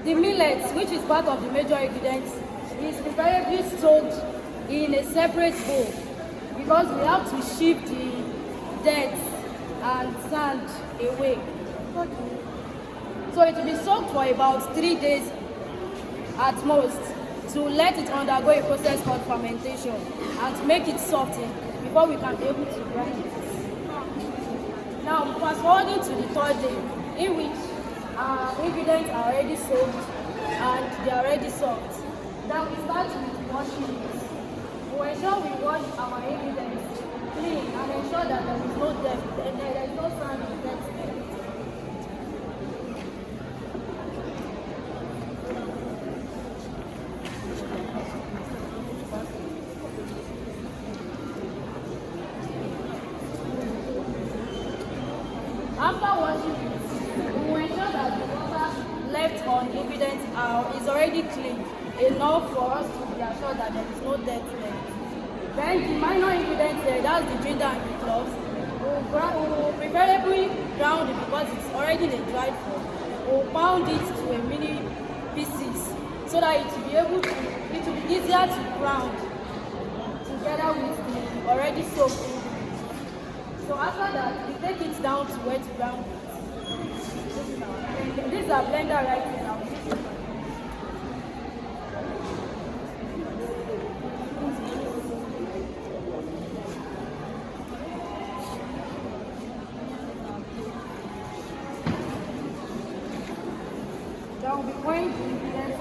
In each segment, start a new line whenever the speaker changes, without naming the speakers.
The millet, which is part of the major ingredients, is preferably soaked in a separate bowl because we have to shift the dirt and sand away. So it will be soaked for about 3 days at most to let it undergo a process called fermentation and to make it soften before we can be able to grind it. Now, fast forwarding to the 3rd day, in which our ingredients are already soaked and they are already soft. Then we start with washing it. We ensure we wash our ingredients clean and ensure that there is no dirt, there is no sand or dirt there. After washing it, we will ensure that the water left on ingredients is already clean enough for us to be assured that there is no dirt left. Then the minor ingredients there, that's the ginger and the cloves, we will preferably ground it because it's already in a dried form. We will pound it to a mini pieces so that it will be easier to ground together with the already soaked ingredients. So after that, we take it down to where to ground it. This is our blender right here now. Now we'll be pouring the ingredients.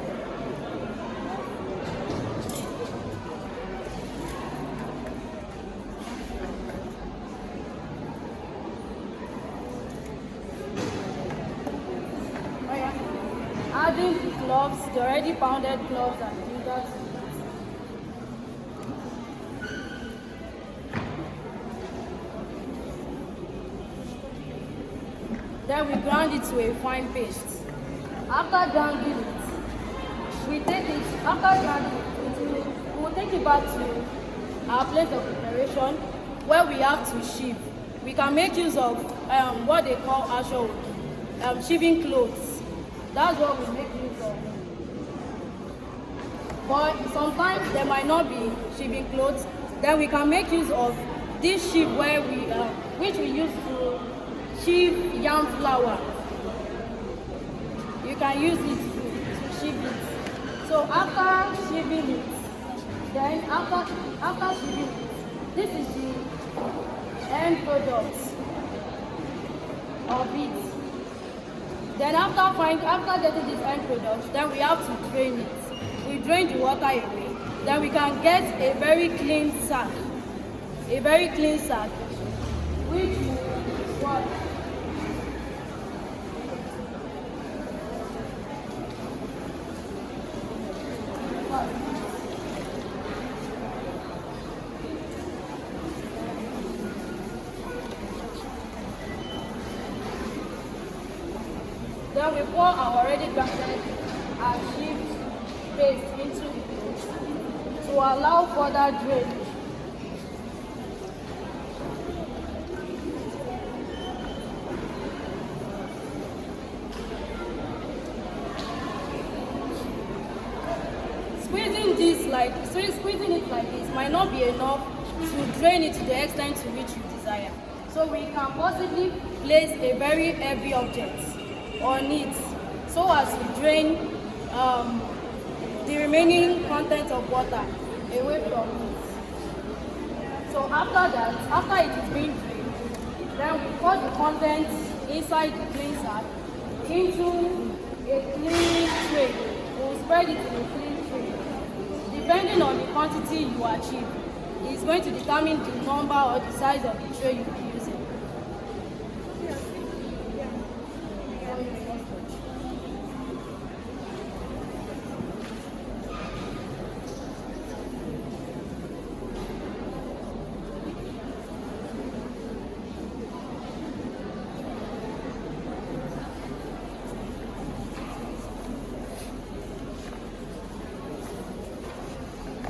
Adding the cloves, the already pounded cloves and ginger to it. Then we grind it to a fine paste. After grinding it, we will take it back to our place of preparation where we have to sheave. We can make use of what they call asho, sheaving clothes. That's what we make use of. But sometimes there might not be sheaving clothes. Then we can make use of this sheave which we use to sheave yam flour. You can use it to sheave it. So after sheaving it, then after sheaving it, this is the end product of it. Then after getting this end product, then we have to drain it. We drain the water away. Then we can get a very clean sack. Which is what? Then we pour our already grounded and sheaved paste into it to allow further drainage. Squeezing it like this might not be enough to drain it to the extent to which you desire. So we can possibly place a very heavy object on it so as to drain the remaining content of water away from it. So after it is being drained, then we pour the contents inside the clean sack into a clean tray. We'll spread it in a clean tray. Depending on the quantity you achieve, it's going to determine the number or the size of the tray you'll be using.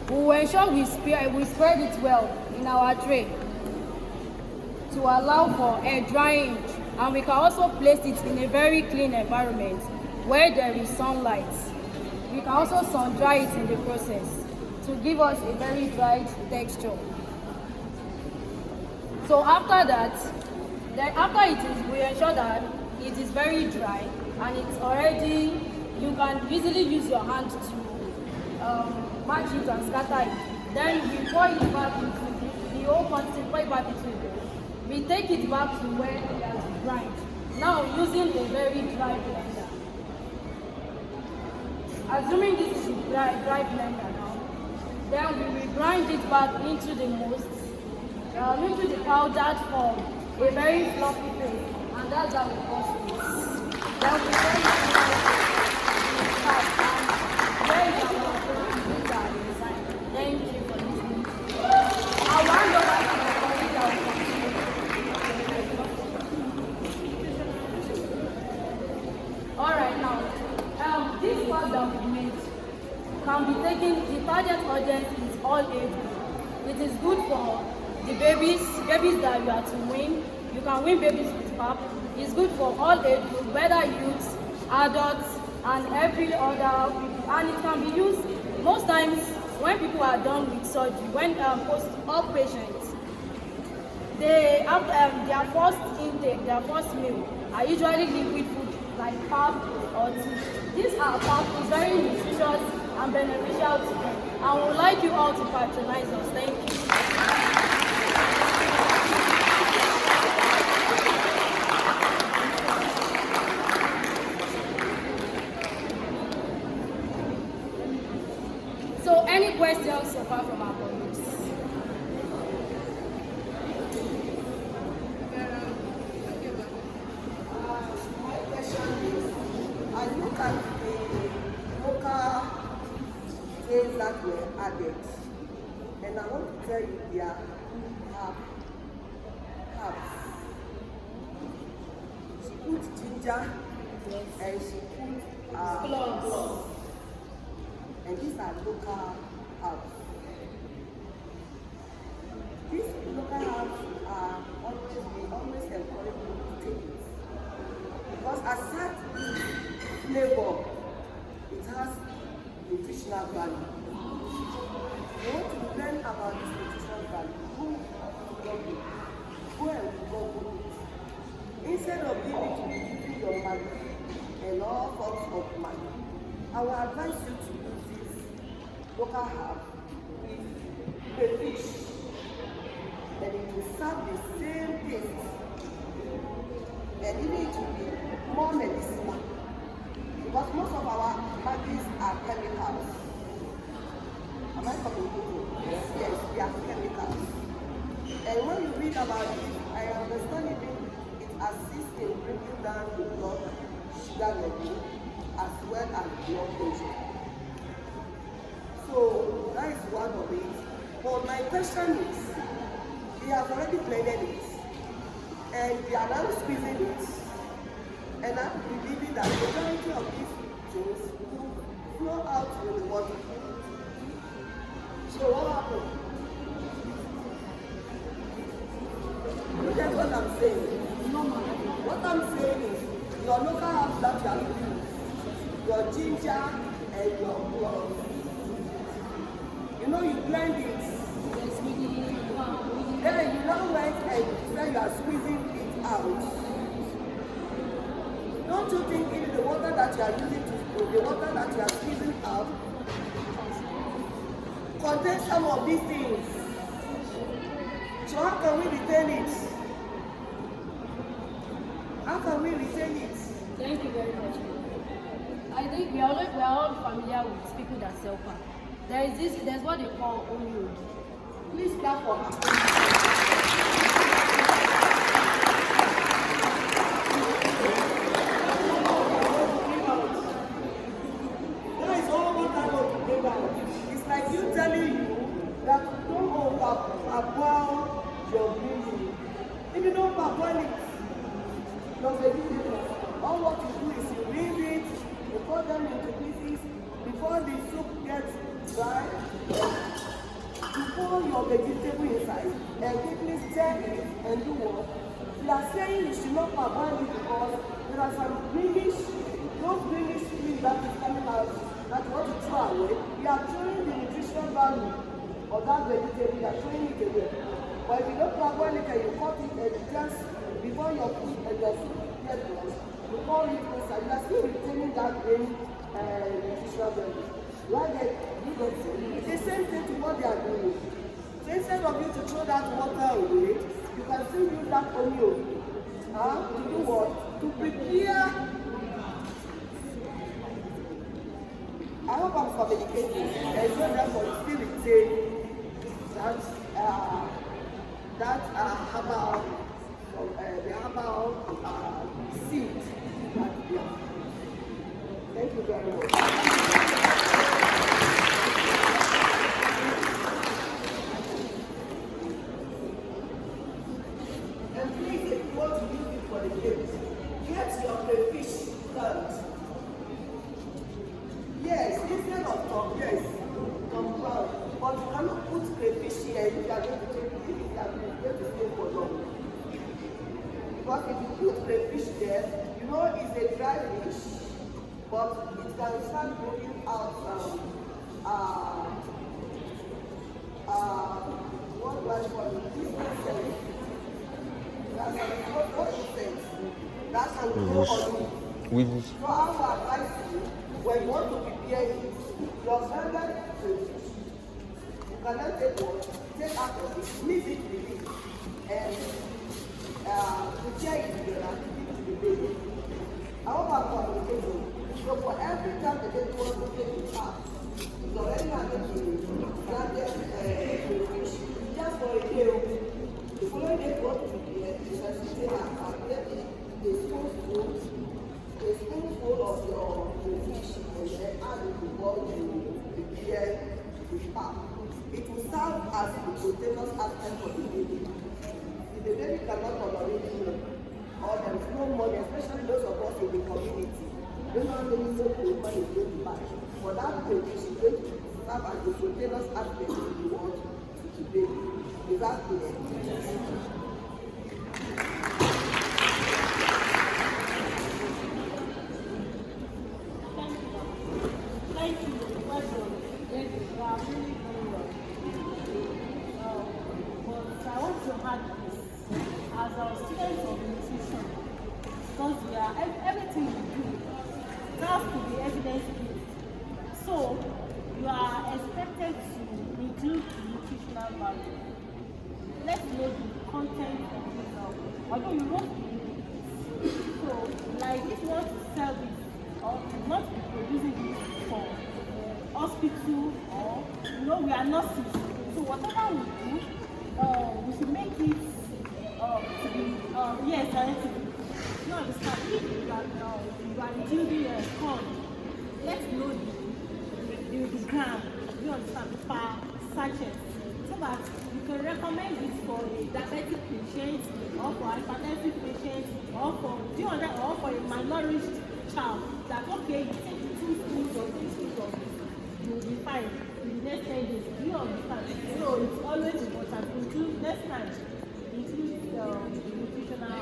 We will ensure we spread it well in our tray to allow for air drying, and we can also place it in a very clean environment where there is sunlight. We can also sun dry it in the process to give us a very dried texture. So after that, we ensure that it is very dry and it's already, you can easily use your hand to match it and scatter it. Then we pour it back into the whole quantity, pour it back into it. We take it back to where it has dried. Now using a very dry blender. Assuming this is a dry blender now, then we will grind it back into the into the powdered form, a very fluffy paste, and that's how we process it. Then we going to where is our design. Thank you for listening. I'll hand over to my colleague that will continue. Alright, now this part that we made can be taken, the target audience is all age group. It is good for the babies that you are to win. You can win babies with pap. It's good for all age groups, whether youths, adults, and every other people. And it can be used most times when people are done with surgery, when post-op patients, they have their first intake, their first meal are usually liquid food like pap or tea. These are pap is very nutritious and beneficial to them. I would like you all to patronize us. Thank you. So, any questions so far from our colleagues?
My question is, I look at the local things that were added, and I want to tell you they are herbs. She put ginger, yes, and she put cloves. And these are local herbs. These local herbs are always encourage you to take it. Because aside its flavor, it has nutritional value. You want to learn about this nutritional value, go and Google it. Instead of giving your money and all forms of money, I will advise you to use this local herb with the fish, and it will serve the same taste, and even it will be more medicinal, because most of our maggies are chemicals. Am I coming to you? Yes, they are chemicals. And when you read about it, I understand it assists in bringing down the blood sugar level as well as blood pressure. So that is one of it. But my question is, we have already blended it, and we are now squeezing it, and I'm believing that the majority of these things will flow out with the water. So what happened? You get what I'm saying? What I'm saying is, your local herbs that you have used, your ginger and your cloves, you know, you blend it. Then you now went and then you are squeezing it out. Don't you think in the water that you are using the water that you are squeezing out contains some of these things? So how can we retain it? How can we retain it?
Thank you very much. I think we are all familiar with people that sell pap. There's what they call oil.
Please clap for her. That is all what I want to bring out. It's like you telling you that don't overboil your building. If you don't overboil it, your vegetable, all what you do is you rinse it, you put them into pieces before the soup gets dry. You pour your vegetable inside and quickly stir it and do what? We are saying you should not overboil it because there are some greenish those greenish green that is coming out, that you want to throw away, you are throwing the nutritional value of that vegetable, you are throwing it away. But if you don't boil it and you cut it and just before your food and your food gets done, you pour it inside, you are still retaining that green nutritional value. Why they do that? It's the same thing to what they are doing. So instead of you to throw that water away, you can still use that onion to do what? To prepare. I hope I'm communicating. And so therefore you still retain that herbal, the herbal seed. Thank you very much. And please, if you want to use it for the kids, get your crayfish plant. Yes, instead of compound, but you cannot put crayfish here if you are going to take it, if you are going to stay for long. Because if you put crayfish there, you know it's a dry fish, but it can start bringing out what do I call it? That can grow on you.
Weevils.
So I will advise you, when you want to prepare it, your standard crayfish, you cannot take one, take out of it, leave it with it, and prepare it together, give it to the baby. I hope I'm communicating. So for every time the baby wants to take it out, it's already having the standard crayfish, just for a day. The following day, what to prepare, you can sit in and a spoonful of your fish and then add it to what you prepare the pap. It will serve as the potatoes aspect for the baby. If the baby cannot tolerate milk, or there is no money, especially those of us in the community, they don't really know the money is going to buy. For that baby, she's going to serve as the potatoes aspect you want to the baby. Is that clear?
Thank you. Well done. Thank you. You are really very well. But I want to add this as our students of nutrition, because we are everything we do, it has to be evidence-based. So you are expected to include nutritional value. Let's know the content of this. Although you won't be so, like if you want to sell this or not be producing this for hospital, or we are nurses. So whatever we do, we should make it to be scientific. You understand? If you are including corn, let's know the gram. You understand? Per sachet, so that you can recommend it for a diabetic patient, or for hypertensive patient, or for a malnourished child. That okay, you take 2 spoons or 3 spoons of this, you will be fine in the next 10 days. Do you understand? So it's always important to include next time. Include nutritional.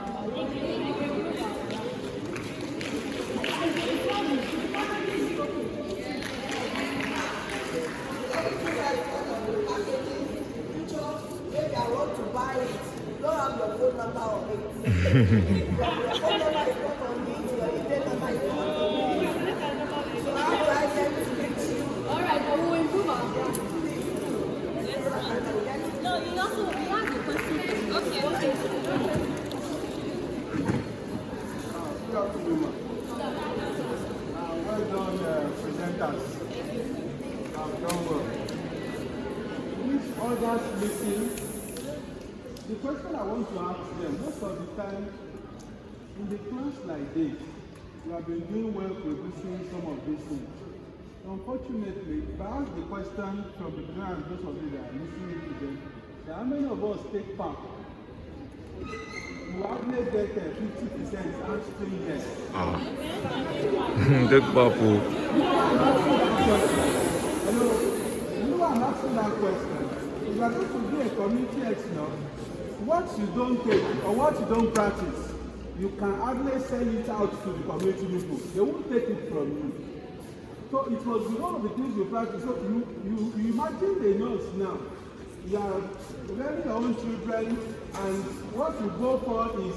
Maybe I want to buy it. You don't have your phone number on it. Your phone number is not on it. Your email number is not on it. So how do I get to reach you?
All right, I will improve our brand.
No, you also have a question. Okay.
Good afternoon, ma'am. Well done, presenters. Done well. Which others listen? The question I want to ask them, most of the time, in the class like this, you have been doing well producing some of these things. Unfortunately, if I ask the question from the ground, those of you that are listening to them, how many of us take part? You hardly get 50% answering yes.
Take purple.
You are asking that question. If you are going to be a community expert, what you don't take or what you don't practice, you can hardly sell it out to the community people. They won't take it from you. So it was one of the things you practice. So you imagine the nurse now. You are rearing your own children, and what you go for is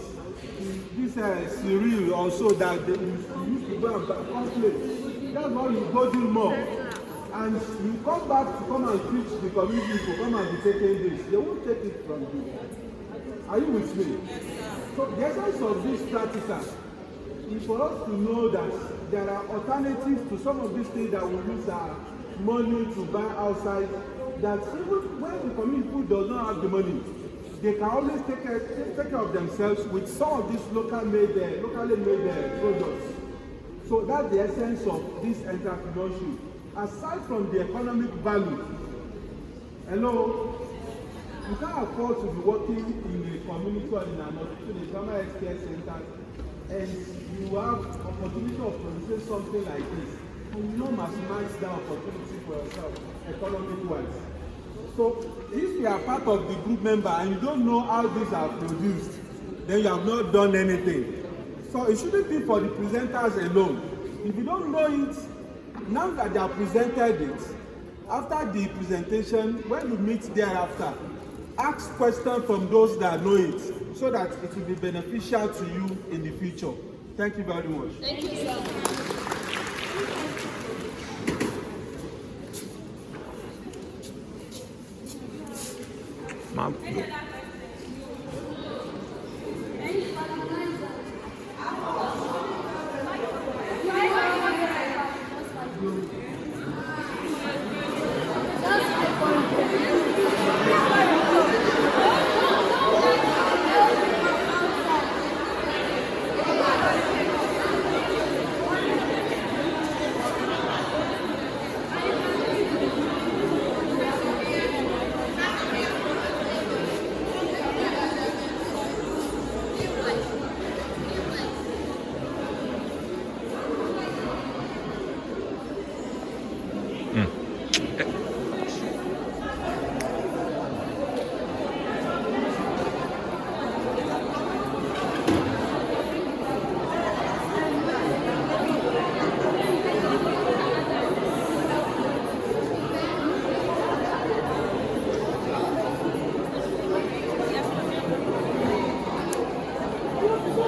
this cereal also that you used to go and buy conflict. That's why you go do more. And you come back to come and teach the community to come and be taking this. They won't take it from you. Are you with me? So the essence of this practical is for us to know that there are alternatives to some of these things that we use our money to buy outside, that even when the community people does not have the money, they can always take care of themselves with some of these locally made products. So that's the essence of this entrepreneurship. Aside from the economic value, hello, you can't afford to be working in a community or in an hospital, in a primary health care center, and you have opportunity of producing something like this, and you don't maximize that opportunity for yourself, economic-wise. So if you are part of the group member and you don't know how these are produced, then you have not done anything. So it shouldn't be for the presenters alone. If you don't know it, now that they have presented it, after the presentation, when you meet thereafter, ask questions from those that know it, so that it will be beneficial to you in the future. Thank you very much.
Thank you, sir.
Ma'am. Mm.